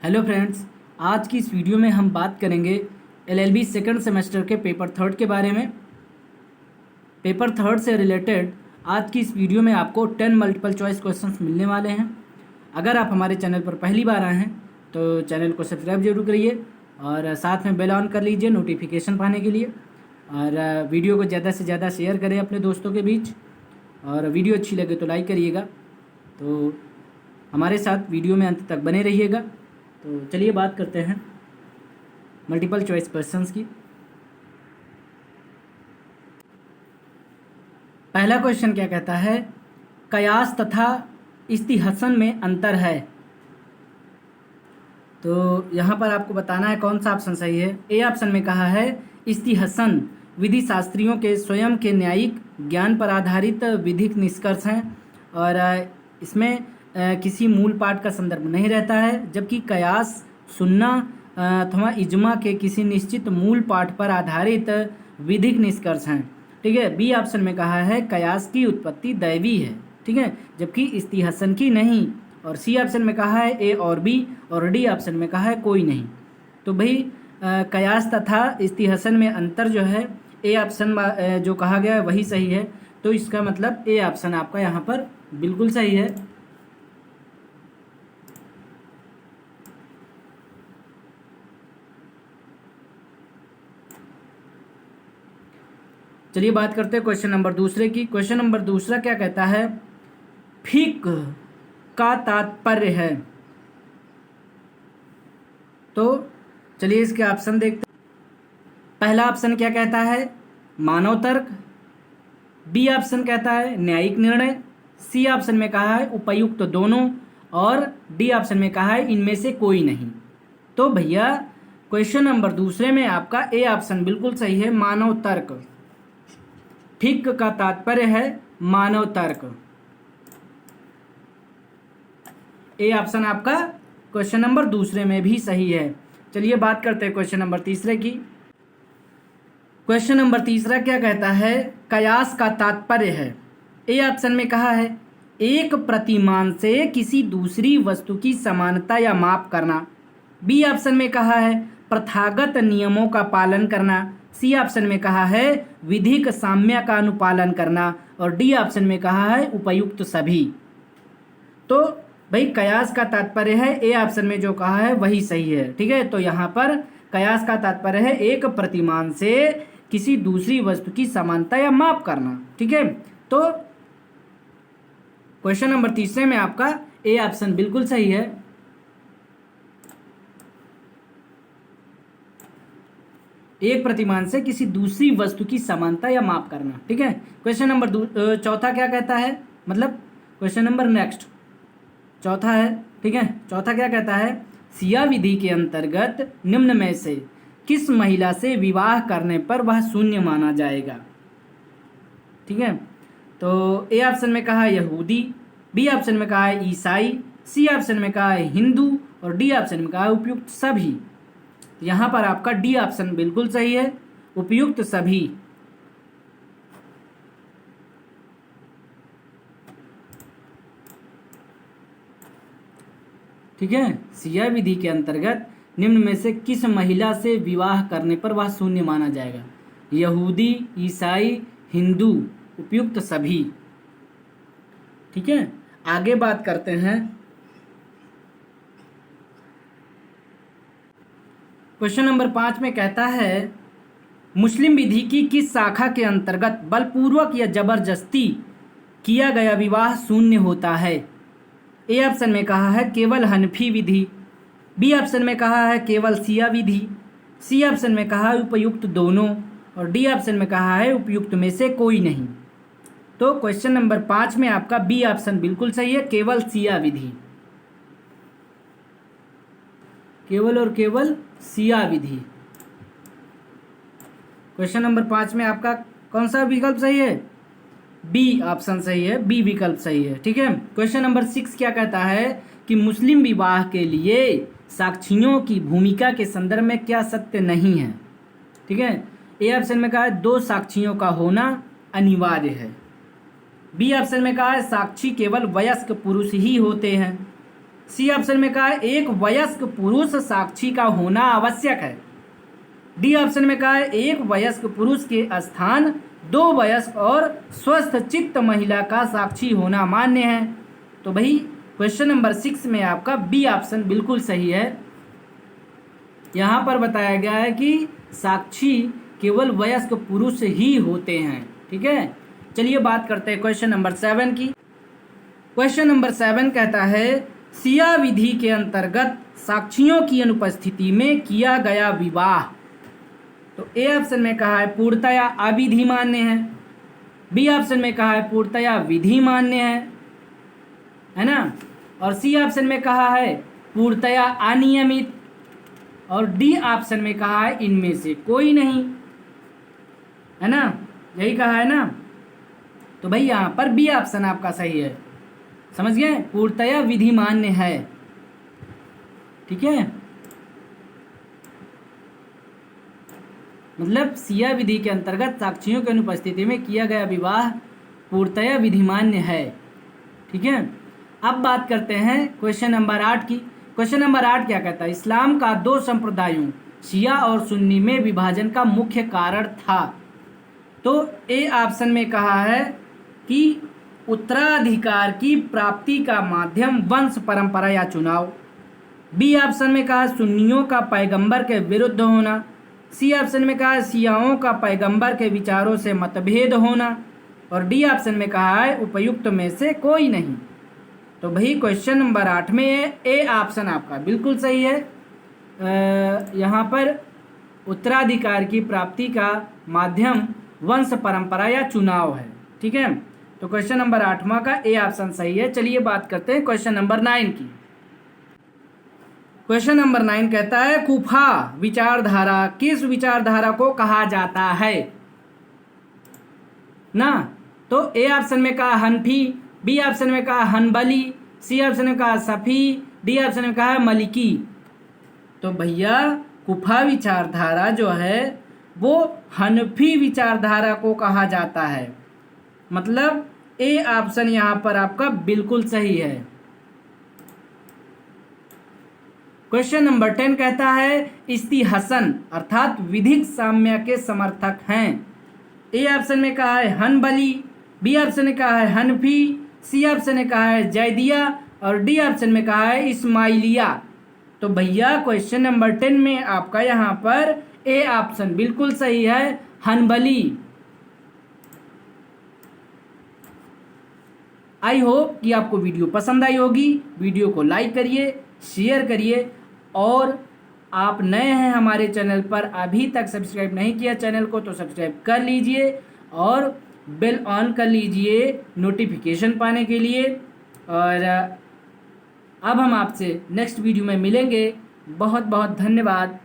Hello friends, आज की इस वीडियो में हम बात करेंगे एलएलबी सेकंड सेमेस्टर के पेपर थर्ड के बारे में। पेपर थर्ड से रिलेटेड आज की इस वीडियो में आपको 10 मल्टीपल चॉइस क्वेश्चंस मिलने वाले हैं। अगर आप हमारे चैनल पर पहली बार आए हैं तो चैनल को सब्सक्राइब जरूर करिए और साथ में बेल ऑन कर लीजिए नोटिफिकेशन पाने के लिए। और वीडियो को ज़्यादा से ज़्यादा शेयर करें अपने दोस्तों के बीच, और वीडियो अच्छी लगे तो लाइक करिएगा। तो हमारे साथ वीडियो में अंत तक बने रहिएगा। तो चलिए बात करते हैं मल्टीपल चॉइस क्वेश्चंस की। पहला क्वेश्चन क्या कहता है, कयास तथा इस्तिहसन में अंतर है। तो यहाँ पर आपको बताना है कौन सा ऑप्शन सही है। ए ऑप्शन में कहा है इस्तिहसन विधि शास्त्रियों के स्वयं के न्यायिक ज्ञान पर आधारित विधिक निष्कर्ष हैं और इसमें किसी मूल पाठ का संदर्भ नहीं रहता है, जबकि कयास सुन्ना अथवा इज्मा के किसी निश्चित मूल पाठ पर आधारित विधिक निष्कर्ष हैं। ठीक है। बी ऑप्शन में कहा है कयास की उत्पत्ति दैवी है, ठीक है, जबकि इस्तिहसन की नहीं। और सी ऑप्शन में कहा है ए और बी, और डी ऑप्शन में कहा है कोई नहीं। तो भाई कयास तथा इस्तिहसन में अंतर जो है ए ऑप्शन जो कहा गया है वही सही है। तो इसका मतलब ए ऑप्शन आपका यहाँ पर बिल्कुल सही है। चलिए बात करते हैं क्वेश्चन नंबर दूसरे की। क्वेश्चन नंबर दूसरा क्या कहता है, फिक का तात्पर्य है। तो चलिए इसके ऑप्शन देखते हैं। पहला ऑप्शन क्या कहता है, मानव तर्क। बी ऑप्शन कहता है न्यायिक निर्णय। सी ऑप्शन में कहा है उपयुक्त दोनों, और डी ऑप्शन में कहा है इनमें से कोई नहीं। तो भैया क्वेश्चन नंबर दूसरे में आपका ए ऑप्शन बिल्कुल सही है, मानव तर्क। फिक का तात्पर्य है मानव तर्क। ए ऑप्शन आपका क्वेश्चन नंबर दूसरे में भी सही है। चलिए बात करते हैं क्वेश्चन नंबर तीसरे की। क्वेश्चन नंबर तीसरा क्या कहता है, कयास का तात्पर्य है। ए ऑप्शन में कहा है एक प्रतिमान से किसी दूसरी वस्तु की समानता या माप करना। बी ऑप्शन में कहा है प्रथागत नियमों का पालन करना। सी ऑप्शन में कहा है विधिक साम्य का अनुपालन करना, और डी ऑप्शन में कहा है उपयुक्त सभी। तो भाई कयास का तात्पर्य है, ए ऑप्शन में जो कहा है वही सही है। ठीक है। तो यहाँ पर कयास का तात्पर्य है एक प्रतिमान से किसी दूसरी वस्तु की समानता या माप करना। ठीक है। तो क्वेश्चन नंबर तीसरे में आपका ए ऑप्शन बिल्कुल सही है। एक प्रतिमान से किसी दूसरी वस्तु की समानता या माप करना। ठीक है। क्वेश्चन नंबर चौथा क्या कहता है, मतलब क्वेश्चन नंबर नेक्स्ट चौथा है। ठीक है। चौथा क्या कहता है, सिया विधि के अंतर्गत निम्न में से किस महिला से विवाह करने पर वह शून्य माना जाएगा। ठीक है। तो ए ऑप्शन में कहा है यहूदी, बी ऑप्शन में कहा है ईसाई, सी ऑप्शन में कहा है हिंदू, और डी ऑप्शन में कहा है उपयुक्त सभी। यहाँ पर आपका डी ऑप्शन बिल्कुल सही है, उपयुक्त सभी। ठीक है। सिया विधि के अंतर्गत निम्न में से किस महिला से विवाह करने पर वह शून्य माना जाएगा। यहूदी, ईसाई, हिंदू, उपयुक्त सभी। ठीक है। आगे बात करते हैं क्वेश्चन नंबर 5 में कहता है मुस्लिम विधि की किस शाखा के अंतर्गत बलपूर्वक या जबरदस्ती किया गया विवाह शून्य होता है। ए ऑप्शन में कहा है केवल हनफी विधि, बी ऑप्शन में कहा है केवल सिया विधि, सी ऑप्शन में कहा है उपयुक्त दोनों, और डी ऑप्शन में कहा है उपयुक्त में से कोई नहीं। तो क्वेश्चन नंबर 5 में आपका बी ऑप्शन बिल्कुल सही है, केवल सिया विधि। केवल और केवल सिया विधि। क्वेश्चन नंबर 5 में आपका कौन सा विकल्प सही है, बी ऑप्शन सही है, बी विकल्प सही है। ठीक है। क्वेश्चन नंबर 6 क्या कहता है कि मुस्लिम विवाह के लिए साक्षियों की भूमिका के संदर्भ में क्या सत्य नहीं है। ठीक है। ए ऑप्शन में कहा है 2 साक्षियों का होना अनिवार्य है। बी ऑप्शन में कहा है साक्षी केवल वयस्क पुरुष ही होते हैं। सी ऑप्शन में कहा है एक वयस्क पुरुष साक्षी का होना आवश्यक है। डी ऑप्शन में कहा है एक वयस्क पुरुष के स्थान दो वयस्क और स्वस्थ चित्त महिला का साक्षी होना मान्य है। तो भाई क्वेश्चन नंबर 6 में आपका बी ऑप्शन बिल्कुल सही है। यहाँ पर बताया गया है कि साक्षी केवल वयस्क पुरुष ही होते हैं। ठीक है, चलिए बात करते हैं क्वेश्चन नंबर 7 की। क्वेश्चन नंबर 7 कहता है सिया विधि के अंतर्गत साक्षियों की अनुपस्थिति में किया गया विवाह। तो ए ऑप्शन में कहा है पूर्णतया अविधि मान्य है, बी ऑप्शन में कहा है पूर्णतया विधि मान्य है ना, और सी ऑप्शन में कहा है पूर्णतया अनियमित, और डी ऑप्शन में कहा है इनमें से कोई नहीं, है ना, यही कहा है ना। तो भाई यहाँ पर बी ऑप्शन आपका सही है। समझ गए, पूर्णतया विधि मान्य है। ठीक है, मतलब सिया विधि के अंतर्गत साक्षियों की अनुपस्थिति में किया गया विवाह पूर्णतया विधिमान्य है। ठीक है, अब बात करते हैं क्वेश्चन नंबर 8 की। क्वेश्चन नंबर 8 क्या कहता है इस्लाम का दो संप्रदायों शिया और सुन्नी में विभाजन का मुख्य कारण था। तो ए ऑप्शन में कहा है कि उत्तराधिकार की प्राप्ति का माध्यम वंश परंपरा या चुनाव, बी ऑप्शन में कहा सुन्नियों का पैगंबर के विरुद्ध होना, सी ऑप्शन में कहा शियाओं का पैगंबर के विचारों से मतभेद होना, और डी ऑप्शन में कहा है उपयुक्त में से कोई नहीं। तो भाई क्वेश्चन नंबर 8 में ए ऑप्शन आपका बिल्कुल सही है। यहाँ पर उत्तराधिकार की प्राप्ति का माध्यम वंश परंपरा या चुनाव है। ठीक है, तो क्वेश्चन नंबर 8वां का ए ऑप्शन सही है। चलिए बात करते हैं क्वेश्चन नंबर 9 की। क्वेश्चन नंबर 9 कहता है कुफा विचारधारा किस विचारधारा को कहा जाता है ना। तो ए ऑप्शन में कहा हनफी, बी ऑप्शन में कहा हनबली, सी ऑप्शन में कहा सफ़ी, डी ऑप्शन में कहा मलिकी। तो भैया कुफा विचारधारा जो है वो हनफी विचारधारा को कहा जाता है। मतलब ए ऑप्शन यहाँ पर आपका बिल्कुल सही है। क्वेश्चन नंबर 10 कहता है इस्तिहसन अर्थात विधिक साम्य के समर्थक हैं। ए ऑप्शन में कहा है हनबली, बी ऑप्शन में कहा है हनफी, सी ऑप्शन में कहा है जैदिया, और डी ऑप्शन में कहा है इस्माइलिया। तो भैया क्वेश्चन नंबर 10 में आपका यहाँ पर ए ऑप्शन बिल्कुल सही है, हनबली। आई होप कि आपको वीडियो पसंद आई होगी। वीडियो को लाइक करिए, शेयर करिए, और आप नए हैं हमारे चैनल पर, अभी तक सब्सक्राइब नहीं किया चैनल को तो सब्सक्राइब कर लीजिए और बेल ऑन कर लीजिए नोटिफिकेशन पाने के लिए। और अब हम आपसे नेक्स्ट वीडियो में मिलेंगे। बहुत बहुत धन्यवाद।